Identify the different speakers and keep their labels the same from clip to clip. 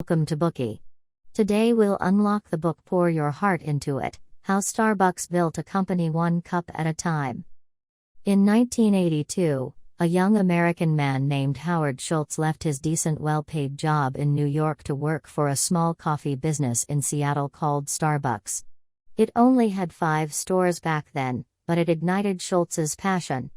Speaker 1: Welcome to Bookie. Today we'll unlock the book Pour Your Heart Into It, How Starbucks Built a Company One Cup at a Time. In 1982, a young American man named Howard Schultz left his decent well-paid job in New York to work for a small coffee business in Seattle called Starbucks. It only had 5 stores back then, but it ignited Schultz's passion.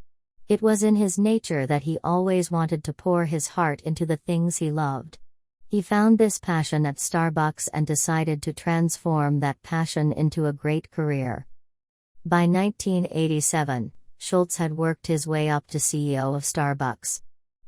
Speaker 1: It was in his nature that he always wanted to pour his heart into the things he loved. He found this passion at Starbucks and decided to transform that passion into a great career. By 1987, Schultz had worked his way up to CEO of Starbucks.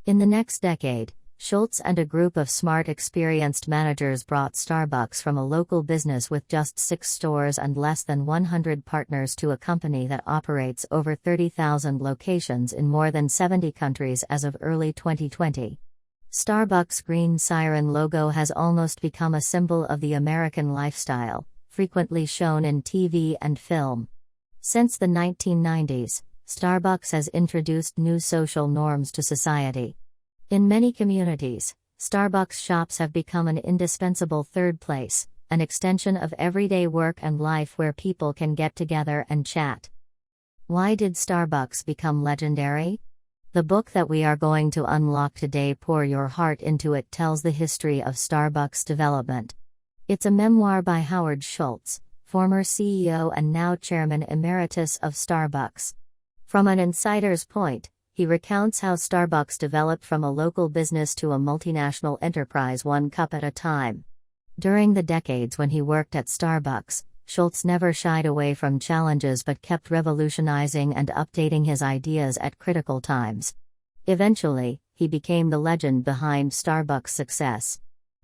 Speaker 1: In the next decade, Schultz and a group of smart, experienced managers brought Starbucks from a local business with just 6 stores and less than 100 partners to a company that operates over 30,000 locations in more than 70 countries as of early 2020. Starbucks' green siren logo has almost become a symbol of the American lifestyle, frequently shown in TV and film. Since the 1990s, Starbucks has introduced new social norms to society. In many communities, Starbucks shops have become an indispensable third place, an extension of everyday work and life where people can get together and chat. Why did Starbucks become legendary? The book that we are going to unlock today, Pour Your Heart Into It, tells the history of Starbucks' development. It's a memoir by Howard Schultz, former CEO and now chairman emeritus of Starbucks. From an insider's point, he recounts how Starbucks developed from a local business to a multinational enterprise one cup at a time. During the decades when he worked at Starbucks, Schultz never shied away from challenges but kept revolutionizing and updating his ideas at critical times. Eventually, he became the legend behind Starbucks' success.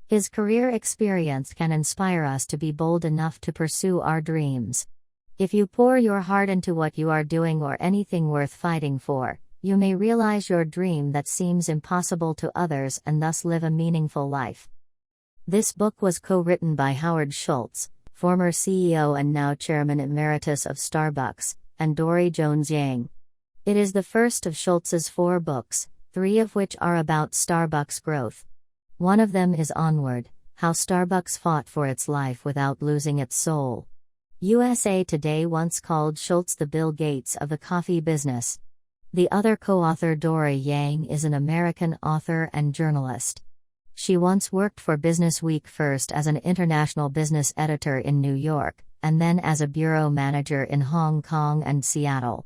Speaker 1: His career experience can inspire us to be bold enough to pursue our dreams. If you pour your heart into what you are doing or anything worth fighting for, you may realize your dream that seems impossible to others and thus live a meaningful life. This book was co-written by Howard Schultz, former CEO and now chairman emeritus of Starbucks, and Dori Jones Yang. It is the first of Schultz's 4 books, 3 of which are about Starbucks growth. One of them is Onward, How Starbucks Fought for Its Life Without Losing Its Soul. USA Today once called Schultz the Bill Gates of the coffee business. The other co-author, Dori Yang, is an American author and journalist. She once worked for Businessweek, first as an international business editor in New York, and then as a bureau manager in Hong Kong and Seattle.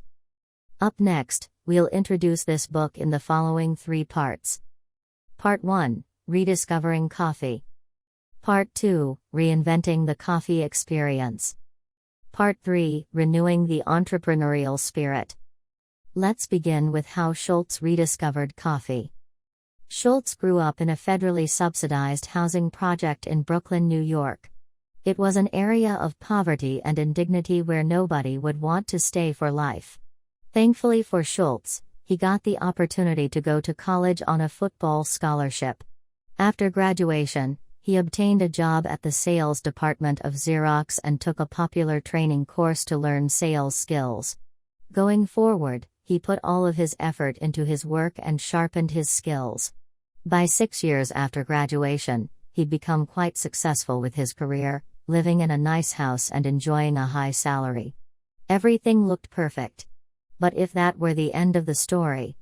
Speaker 1: Up next, we'll introduce this book in the following 3 parts. Part 1, Rediscovering Coffee. Part 2, Reinventing the Coffee Experience. Part 3, Renewing the Entrepreneurial Spirit. Let's begin with how Schultz rediscovered coffee. Schultz grew up in a federally subsidized housing project in Brooklyn, New York. It was an area of poverty and indignity where nobody would want to stay for life. Thankfully for Schultz, he got the opportunity to go to college on a football scholarship. After graduation, he obtained a job at the sales department of Xerox and took a popular training course to learn sales skills. Going forward, he put all of his effort into his work and sharpened his skills. By 6 years after graduation, he'd become quite successful with his career, living in a nice house and enjoying a high salary. Everything looked perfect. But if that were the end of the story,